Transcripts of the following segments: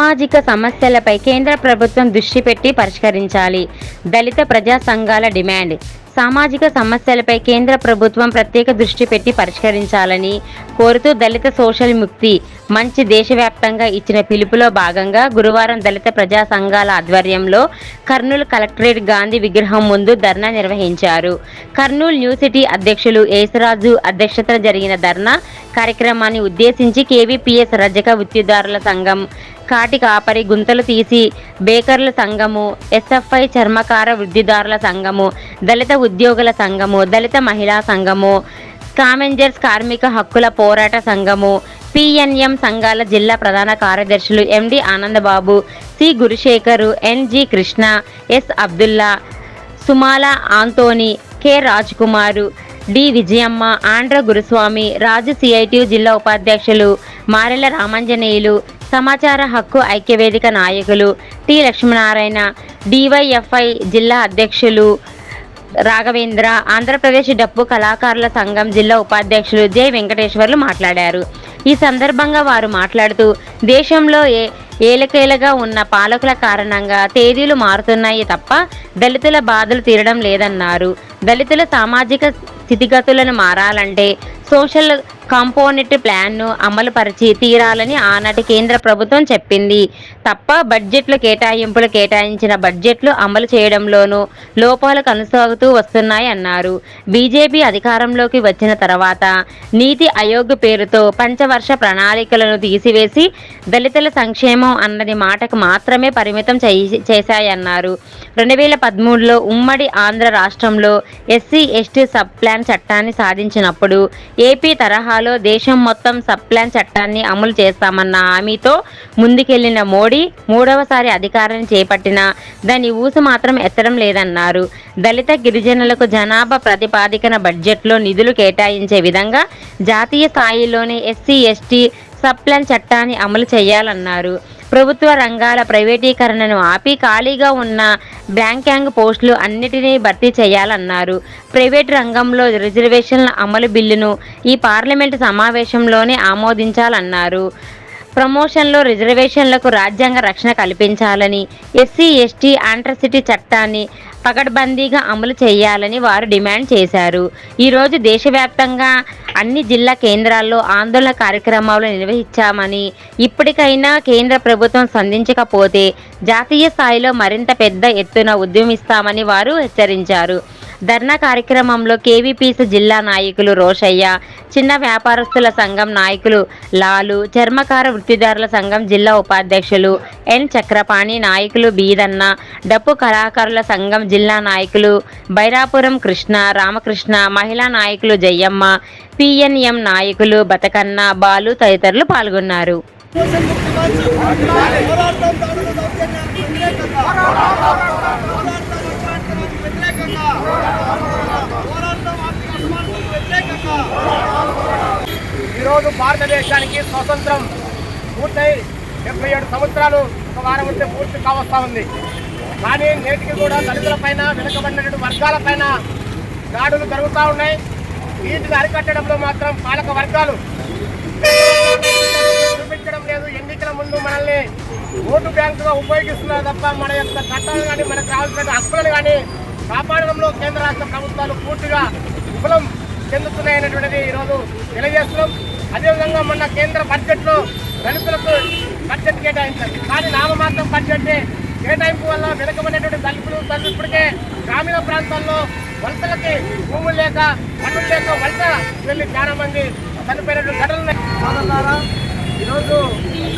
సామాజిక సమస్యలపై కేంద్ర ప్రభుత్వం దృష్టి పెట్టి పరిష్కరించాలి. దళిత ప్రజా సంఘాల డిమాండ్. సామాజిక సమస్యలపై కేంద్ర ప్రభుత్వం ప్రత్యేక దృష్టి పెట్టి పరిష్కరించాలని కోరుతూ దళిత సోషల్ ముక్తి మంచి దేశవ్యాప్తంగా ఇచ్చిన పిలుపులో భాగంగా గురువారం దళిత ప్రజా సంఘాల ఆధ్వర్యంలో కర్నూలు కలెక్టరేట్ గాంధీ విగ్రహం ముందు ధర్నా నిర్వహించారు. కర్నూలు న్యూ సిటీ అధ్యక్షులు యేసరాజు అధ్యక్షతన జరిగిన ధర్నా కార్యక్రమాన్ని ఉద్దేశించి కేవీపీఎస్ రజక వృత్తిదారుల సంఘం, కాటి కాపరి గుంతలు తీసి బేకర్ల సంఘము, ఎస్ఎఫ్ఐ చర్మకార వృద్ధిదారుల సంఘము, దళిత ఉద్యోగుల సంఘము, దళిత మహిళా సంఘము, స్కావెంజర్స్ కార్మిక హక్కుల పోరాట సంఘము, పిఎన్ఎం సంఘాల జిల్లా ప్రధాన కార్యదర్శులు M D Anandababu, C Gurusekharu, N G Krishna, S Abdullah, Sumala Antoni, K Rajkumaru, D Vijayamma, Andhra Guruswamy, Raju CITU జిల్లా ఉపాధ్యక్షులు మారెల రామాంజనేయులు, సమాచార హక్కు ఐక్యవేదిక నాయకులు టి లక్ష్మీనారాయణ, డివైఎఫ్ఐ జిల్లా అధ్యక్షులు రాఘవేంద్ర, ఆంధ్రప్రదేశ్ డప్పు కళాకారుల సంఘం జిల్లా ఉపాధ్యక్షులు జె వెంకటేశ్వర్లు మాట్లాడారు. ఈ సందర్భంగా వారు మాట్లాడుతూ దేశంలో ఏలకేలగా ఉన్న పాలకుల కారణంగా తేదీలు మారుతున్నాయి తప్ప దళితుల బాధలు తీరడం లేదన్నారు. దళితుల సామాజిక స్థితిగతులను మారాలంటే సోషల్ కాంపోనెంట్ ప్లాన్ను అమలు పరిచి తీరాలని ఆనాటి కేంద్ర ప్రభుత్వం చెప్పింది తప్ప బడ్జెట్లు కేటాయించిన బడ్జెట్లు అమలు చేయడంలోనూ లోపాలు కొనసాగుతూ వస్తున్నాయి అన్నారు. బీజేపీ అధికారంలోకి వచ్చిన తర్వాత నీతి ఆయోగ్ పేరుతో పంచవర్ష ప్రణాళికలను తీసివేసి దళితుల సంక్షేమం అన్నది మాటకు మాత్రమే పరిమితం చేశాయన్నారు. 2013లో ఉమ్మడి ఆంధ్ర రాష్ట్రంలో ఎస్సీ ఎస్టీ సబ్ ప్లాన్ చట్టాన్ని సాధించినప్పుడు ఏపీ తరహాలో దేశం మొత్తం సబ్ ప్లాన్ చట్టాన్ని అమలు చేస్తామన్న హామీతో ముందుకెళ్లిన మోడీ మూడవసారి అధికారాన్ని చేపట్టినా దాని ఊసు మాత్రం ఎత్తడం లేదన్నారు. దళిత గిరిజనులకు జనాభా ప్రాతిపదికన బడ్జెట్లో నిధులు కేటాయించే విధంగా జాతీయ స్థాయిలోనే ఎస్సీ ఎస్టీ సబ్ ప్లాన్ చట్టాన్ని అమలు చేయాలన్నారు. ప్రభుత్వ రంగాల ప్రైవేటీకరణను ఆపి ఖాళీగా ఉన్న బ్యాంకింగ్ పోస్టులు అన్నిటినీ భర్తీ చేయాలన్నారు. ప్రైవేట్ రంగంలో రిజర్వేషన్ల అమలు బిల్లును ఈ పార్లమెంటు సమావేశంలోనే ఆమోదించాలన్నారు. ప్రమోషన్లో రిజర్వేషన్లకు రాజ్యాంగ రక్షణ కల్పించాలని, ఎస్సీ ఎస్టీ ఆట్రాసిటీ చట్టాన్ని పకడ్బందీగా అమలు చేయాలని వారు డిమాండ్ చేశారు. ఈరోజు దేశవ్యాప్తంగా అన్ని జిల్లా కేంద్రాల్లో ఆందోళన కార్యక్రమాలు నిర్వహించామని, ఇప్పటికైనా కేంద్ర ప్రభుత్వం స్పందించకపోతే జాతీయ స్థాయిలో మరింత పెద్ద ఎత్తున ఉద్యమిస్తామని వారు హెచ్చరించారు. ధర్నా కార్యక్రమంలో కేవీపీఎస్ జిల్లా నాయకులు రోషయ్య, చిన్న వ్యాపారస్తుల సంఘం నాయకులు లాలు, చర్మకార వృత్తిదారుల సంఘం జిల్లా ఉపాధ్యక్షులు ఎన్ చక్రపాణి, నాయకులు బీదన్న, డప్పు కళాకారుల సంఘం జిల్లా నాయకులు బైరాపురం కృష్ణ, రామకృష్ణ, మహిళా నాయకులు జయమ్మ, పిఎన్ఎం నాయకులు బతకన్న, బాలు తదితరులు పాల్గొన్నారు. ఈరోజు భారతదేశానికి స్వతంత్రం పూర్తయి 77 సంవత్సరాలు ఒక వారం ఉంటే పూర్తి కావస్తా ఉంది. కానీ నేటికి కూడా దళితులపైన, వెనుకబడినటువంటి వర్గాలపైన దాడులు జరుగుతూ ఉన్నాయి. వీటిని అరికట్టడంలో మాత్రం పాలక వర్గాలు చూపించడం లేదు. ఎన్నికల ముందు మనల్ని ఓటు బ్యాంకుగా ఉపయోగిస్తున్నారు తప్ప మన యొక్క చట్టాలు కానీ, మనకు రావాల్సిన హక్కులను కానీ కాపాడడంలో కేంద్ర రాష్ట్ర ప్రభుత్వాలు పూర్తిగా విఫలం చెందుతున్నాయనేటువంటిది ఈరోజు తెలియజేస్తున్నాం. అదేవిధంగా మొన్న కేంద్ర బడ్జెట్లో దళితులకు బడ్జెట్ కేటాయించారు. కానీ నామమాత్రం బడ్జెట్ కేటాయింపు వల్ల వెనుకబడినటువంటి దళితులు ఇప్పటికే గ్రామీణ ప్రాంతాల్లో వలసలకి భూములు లేక, పనులు లేక వలస వెళ్ళి చాలా మంది చనిపోయినటువంటి ఘటనలు. ఈరోజు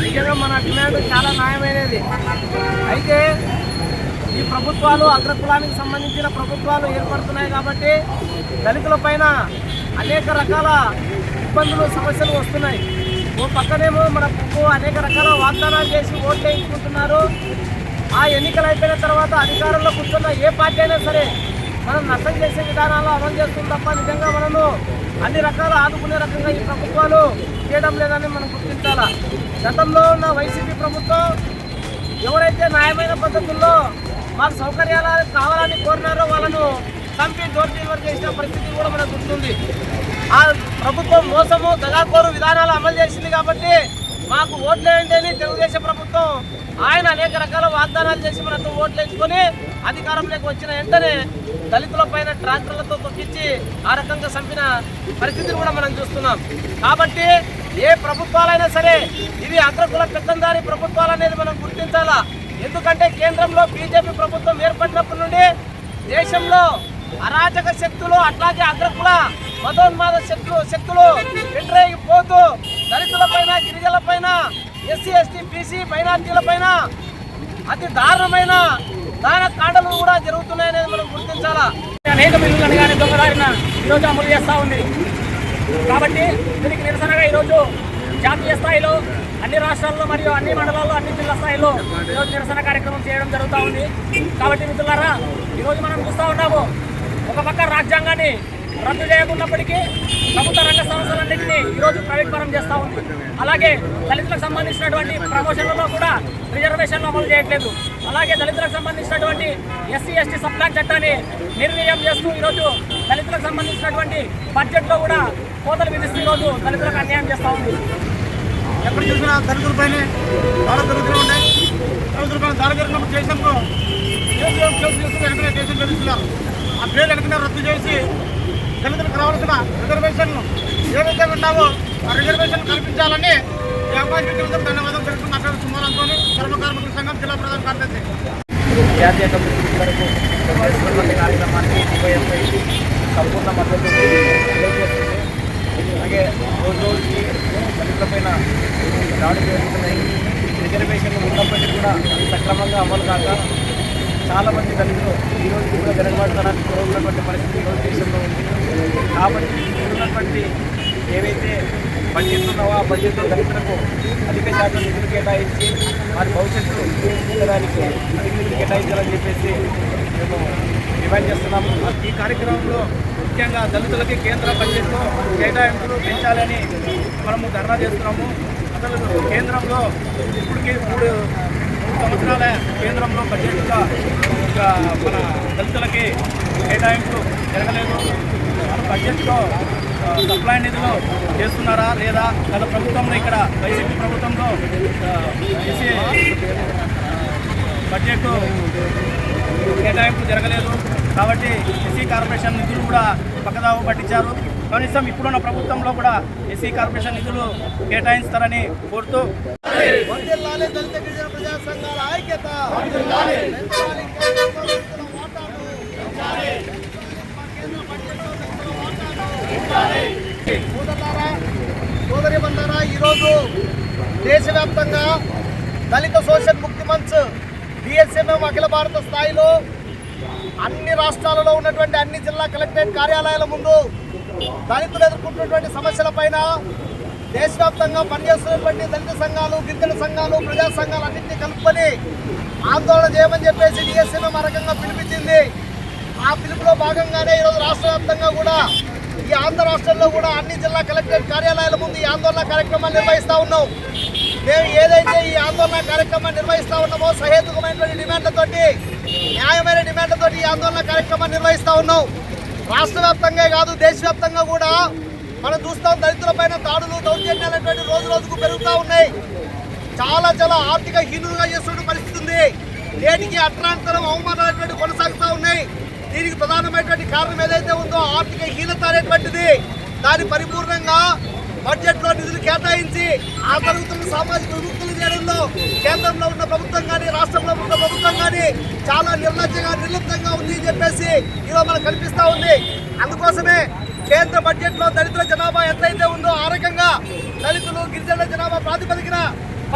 నిజంగా మన డిమాండ్ చాలా న్యాయమైనది. అయితే ఈ ప్రభుత్వాలు అగ్రకులానికి సంబంధించిన ప్రభుత్వాలు ఏర్పడుతున్నాయి కాబట్టి దళితుల పైన అనేక రకాల ఇబ్బందులు, సమస్యలు వస్తున్నాయి. ఓ పక్కనేమో మన అనేక రకాల వాగ్దానాలు చేసి ఓట్లు వేయించుకుంటున్నారు. ఆ ఎన్నికలు అయిపోయిన తర్వాత అధికారంలో కూర్చున్న ఏ పార్టీ అయినా సరే మనం నష్టం చేసే విధానాలు అమలు చేస్తుంది తప్ప నిజంగా మనము అన్ని రకాల ఆదుకునే రకంగా ఈ ప్రభుత్వాలు చేయడం లేదని మనం గుర్తించాలా. గతంలో ఉన్న వైసీపీ ప్రభుత్వం ఎవరైతే న్యాయమైన పద్ధతుల్లో మాకు సౌకర్యాలు కావాలని కోరినారో వాళ్ళను చంపి డోర్ డెలివరీ చేసిన పరిస్థితి కూడా మనకు గుర్తుంది. ఆ ప్రభుత్వం మోసము, దగాకోరు విధానాలు అమలు చేసింది కాబట్టి మాకు ఓట్లేయండి అని తెలుగుదేశం ప్రభుత్వం ఆయన అనేక రకాల వాగ్దానాలు చేసి మనతో ఓట్లు వేసుకొని అధికారంలోకి వచ్చిన వెంటనే దళితుల పైన ట్రాక్టర్లతో తొక్కించి ఆ రకంగా చంపిన పరిస్థితిని కూడా మనం చూస్తున్నాం. కాబట్టి ఏ ప్రభుత్వాలైనా సరే ఇవి అగ్రకుల పెత్తందారి ప్రభుత్వాలు అనేది మనం గుర్తించాలా. ఎందుకంటే కేంద్రంలో బీజేపీ ప్రభుత్వం ఏర్పడినప్పటి నుండి దేశంలో అరాచక శక్తులు అట్లాగే అగ్రకుల మతోన్మాద శక్తులు పోతూ దళితుల పైన గిరిజనుల పైన ఎస్సీ ఎస్టీ బీసీ మైనార్టీల పైన అతి దారుణమైన దాన కాండలు కూడా జరుగుతున్నాయనేది మనం గుర్తించాలా. అనేక బిల్లులను కానీ దొంగదారిన ఈరోజు అమలు చేస్తూ ఉంది. కాబట్టి దీనికి నిరసనగా ఈరోజు జాతీయ స్థాయిలో అన్ని రాష్ట్రాల్లో మరియు అన్ని మండలాల్లో అన్ని జిల్లా స్థాయిలో ఈరోజు నిరసన కార్యక్రమం చేయడం జరుగుతూ ఉంది. కాబట్టి మిత్రులారా, ఈరోజు మనం చూస్తూ ఉన్నాము, ఒక పక్క రాజ్యాంగాన్ని రద్దు చేయకున్నప్పటికీ ప్రభుత్వ రంగ సంస్థలన్నింటినీ ఈరోజు ప్రైవేట్ పరం చేస్తూ ఉంది. అలాగే దళితులకు సంబంధించినటువంటి ప్రమోషన్లలో కూడా రిజర్వేషన్లు అమలు చేయట్లేదు. అలాగే దళితులకు సంబంధించినటువంటి ఎస్సీ ఎస్టీ సప్లాన్ చట్టాన్ని నిర్ణయం చేస్తూ ఈరోజు దళితులకు సంబంధించినటువంటి బడ్జెట్లో కూడా కోతలు విధిస్తూ ఈరోజు దళితులకు అన్యాయం చేస్తూ ఉంది. ఎప్పుడు చూసినా దళితులపైనే దాడులు జరుగుతూ ఉన్నాయి. దళితులపైన దాడి జరిగినప్పుడు దేశంలో వెంటనే దేశం జరుగుతున్నారు. ఆ పేరు వెంటనే రద్దు చేసి దళితులకు రావాల్సిన రిజర్వేషన్లు ఏదైతే ఉన్నావో ఆ రిజర్వేషన్ కల్పించాలని ఈ అవకాశం ధన్యవాదాలు తెలుపుతున్న సుమారంతో చర్మ కార్మికుల సంఘం జిల్లా ప్రధాన కార్యదర్శి. జాతీయ కమిటీ వరకు కార్యక్రమానికి సంపూర్ణ మద్దతు తెలియజేస్తుంది. అలాగే రోజు రోజుకి దళితులపైన దాడులు జరుగుతున్నాయి. రిజర్వేషన్లు ఉన్నప్పటికీ కూడా సక్రమంగా అమలు కాక చాలామంది దళితులు ఈరోజు కూడా వెనకబడతానికి ఉన్నటువంటి పరిస్థితి ఈరోజు దేశంలో ఉంది. కాబట్టి ఉన్నటువంటి ఏవైతే బడ్జెట్లు ఉన్నావో ఆ బడ్జెట్లో దళితులకు అధిక శాతం నిధులు కేటాయించి వారి భవిష్యత్తు తీర్చిదిద్దడానికి అధిక నిధులు కేటాయించాలని చెప్పేసి మేము డిమాండ్ చేస్తున్నాము. ఈ కార్యక్రమంలో ముఖ్యంగా దళితులకి కేంద్ర బడ్జెట్లో కేటాయింపులు పెంచాలని మనము ధర్నా చేస్తున్నాము. అసలు కేంద్రంలో ఇప్పటికీ 3 సంవత్సరాల కేంద్రంలో బడ్జెట్గా మన దళితులకి కేటాయింపులు జరగలేదు. బడ్జెట్లో సప్లై నిధులు చేస్తున్నారా లేదా? గత ప్రభుత్వంలో ఇక్కడ వైసీపీ ప్రభుత్వంలో బడ్జెట్ కేటాయింపులు జరగలేదు. కాబట్టి ఎస్సీ కార్పొరేషన్ నిధులు కూడా పక్కదావ పట్టించారు. కనీసం ఇప్పుడున్న ప్రభుత్వంలో కూడా ఎస్సీ కార్పొరేషన్ నిధులు కేటాయిస్తారని కోరుతూ దళిత గిరిజన ప్రజా సంఘాల ఐక్యత సోదరి బంధారా, ఈరోజు దేశవ్యాప్తంగా దళిత సోషల్ ముక్తి మంచ్ డిఎస్ఎంఎం అఖిల భారత స్థాయిలో అన్ని రాష్ట్రాలలో ఉన్నటువంటి అన్ని జిల్లా కలెక్టరేట్ కార్యాలయాల ముందు దళితులు ఎదుర్కొంటున్నటువంటి సమస్యలపైన దేశవ్యాప్తంగా పనిచేస్తున్నటువంటి దళిత సంఘాలు, గిరిజన సంఘాలు, ప్రజా సంఘాలు అన్నింటినీ కలుపుకొని ఆందోళన చేయమని చెప్పేసి డిఎస్ఎంఎం ఆ రకంగా పిలిపించింది. ఆ పిలుపులో భాగంగానే ఈరోజు రాష్ట్ర వ్యాప్తంగా కూడా ఈ ఆంధ్ర రాష్ట్రంలో కూడా అన్ని జిల్లా కలెక్టరేట్ కార్యాలయాల ముందు ఈ ఆందోళన కార్యక్రమాన్ని నిర్వహిస్తూ ఉన్నాం. మేము ఏదైతే ఈ ఆందోళన కార్యక్రమాన్ని నిర్వహిస్తూ ఉన్నామో సహేతుకమైనటువంటి డిమాండ్లతోటి, న్యాయమైన డిమాండ్లతోటి ఈ ఆందోళన కార్యక్రమాన్ని నిర్వహిస్తూ ఉన్నాం. రాష్ట్ర వ్యాప్తంగా కాదు, దేశవ్యాప్తంగా కూడా మనం చూస్తాం దళితుల పైన దాడులు, దౌర్జన్యాలనేటువంటి రోజు రోజుకు పెరుగుతూ ఉన్నాయి. చాలా ఆర్థిక హీనులుగా చేస్తున్న పరిస్థితి ఉంది. నేటికి అట్రాంతరం అవమానాలనేటువంటి కొనసాగుతూ ఉన్నాయి. దీనికి ప్రధానమైనటువంటి కారణం ఏదైతే ఉందో ఆర్థిక హీనత అనేటువంటిది. దాన్ని పరిపూర్ణంగా బడ్జెట్లో నిధులు కేటాయించి ఆ తరగతులను సామాజిక విముక్తులు చేయడంలో కేంద్రంలో ఉన్న ప్రభుత్వం కానీ రాష్ట్రంలో ఉన్న ప్రభుత్వం కానీ చాలా నిర్లక్ష్యంగా ఉంది అని చెప్పేసి ఈరోజు మనకు కనిపిస్తూ ఉంది. అందుకోసమే కేంద్ర బడ్జెట్లో దళితుల జనాభా ఎంతైతే ఉందో ఆ రకంగా దళితులు, గిరిజనుల జనాభా ప్రాతిపదికన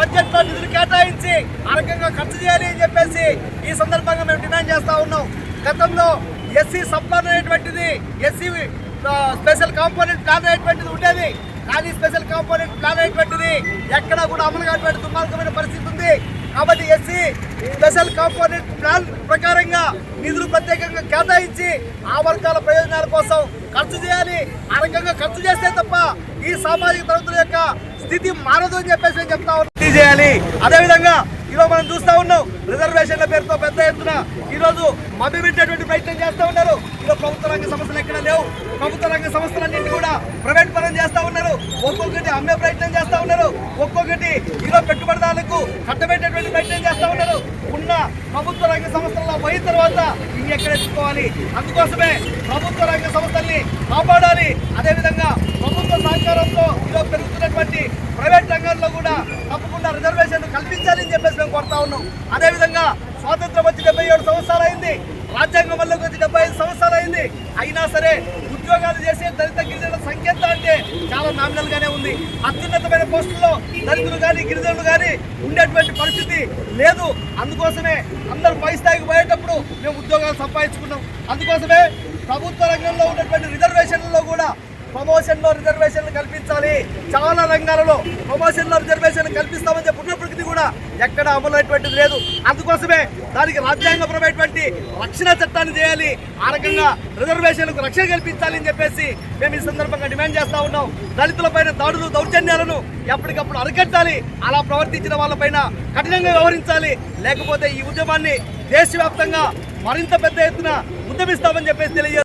బడ్జెట్లో నిధులు కేటాయించి ఆ రకంగా ఖర్చు చేయాలి అని చెప్పేసి ఈ సందర్భంగా మేము డిమాండ్ చేస్తూ ఉన్నాం. గతంలో ఎస్సీ సప్లాన్ అనేటువంటిది, ఎస్సీ స్పెషల్ కాంపోనెంట్ ప్లాన్ అనేటువంటిది ఉండేది. కానీ స్పెషల్ కాంపోనెంట్ ప్లాన్ అనేటువంటిది ఎక్కడా కూడా అమలు కానటువంటి దుర్మార్గమైన పరిస్థితి ఉంది. కాబట్టి ఎస్సీ స్పెషల్ కాంపోనెంట్ ప్లాన్ ప్రకారంగా నిధులు ప్రత్యేకంగా కేటాయించి ఆ వర్గాల ప్రయోజనాల కోసం ఖర్చు చేయాలి. ఆ రకంగా ఖర్చు చేస్తే తప్ప ఈ సామాజిక తరగతుల యొక్క స్థితి మారదు అని చెప్పేసి నేను చెప్తా చేయాలి. అదేవిధంగా ఈరోజు మనం చూస్తూ ఉన్నాం రిజర్వేషన్ల పేరుతో పెద్ద ఎత్తున ఈరోజు మభ్యపెట్టేటువంటి ప్రయత్నం చేస్తూ ఉన్నారు. ఈరోజు ప్రభుత్వ రంగ సంస్థలు ఎక్కడ లేవు. ప్రభుత్వ రంగ సంస్థలన్నింటి కూడా ప్రైవేట్ పరం చేస్తూ ఉన్నారు. ఒక్కొక్కటి అమ్మే ప్రయత్నం చేస్తూ ఉన్నారు. ఒక్కొక్కటి ఈరోజు పెట్టుబడిదారులకు కట్టబెట్టేటువంటి ప్రయత్నం చేస్తూ ఉన్నారు. ఉన్న ప్రభుత్వ రంగ సంస్థల్లో పోయిన తర్వాత ఇంకెక్కడ ఎత్తుకోవాలి. అందుకోసమే ప్రభుత్వ రంగ సంస్థల్ని కాపాడాలి. అదేవిధంగా ప్రభుత్వ సహకారంతో ఈరోజు పెరుగుతున్నటువంటి ప్రైవేట్ రంగంలో కూడా తప్పకుండా రిజర్వేషన్లు కల్పించాలని చెప్పేసి మేము కోరుతా ఉన్నాం. అదేవిధంగా స్వాతంత్రం వచ్చి 77 సంవత్సరాలు అయింది. రాజ్యాంగం వల్ల వచ్చి 75 సంవత్సరాలు అయింది. అయినా సరే ఉద్యోగాలు చేసే దళిత గిరిజనుల సంఖ్య అంటే చాలా నామినల్ గానే ఉంది. అత్యున్నతమైన పోస్టుల్లో దళితులు కానీ గిరిజనులు కానీ ఉండేటువంటి పరిస్థితి లేదు. అందుకోసమే అందరూ పై స్థాయికి పోయేటప్పుడు మేము ఉద్యోగాలు సంపాదించుకున్నాం. అందుకోసమే ప్రభుత్వ రంగంలో ఉన్నటువంటి రిజర్వేషన్లలో కూడా ప్రమోషన్లో రిజర్వేషన్లు కల్పించాలి. చాలా రంగాలలో ప్రమోషన్లో రిజర్వేషన్లు కల్పిస్తామని చెప్పుకున్నప్పటికీ కూడా ఎక్కడ అమలు అయ్యేటువంటిది లేదు. అందుకోసమే దానికి రాజ్యాంగపరమైనటువంటి రక్షణ చట్టాన్ని చేయాలి. ఆ రకంగా రిజర్వేషన్లకు రక్షణ కల్పించాలి అని చెప్పేసి మేము ఈ సందర్భంగా డిమాండ్ చేస్తా ఉన్నాం. దళితులపైన దాడులు దౌర్జన్యాలను ఎప్పటికప్పుడు అరికట్టాలి. అలా ప్రవర్తించిన వాళ్ళపైన కఠినంగా వ్యవహరించాలి. లేకపోతే ఈ ఉద్యమాన్ని దేశవ్యాప్తంగా మరింత పెద్ద ఎత్తున ఉద్యమిస్తామని చెప్పేసి తెలియజేస్తాం.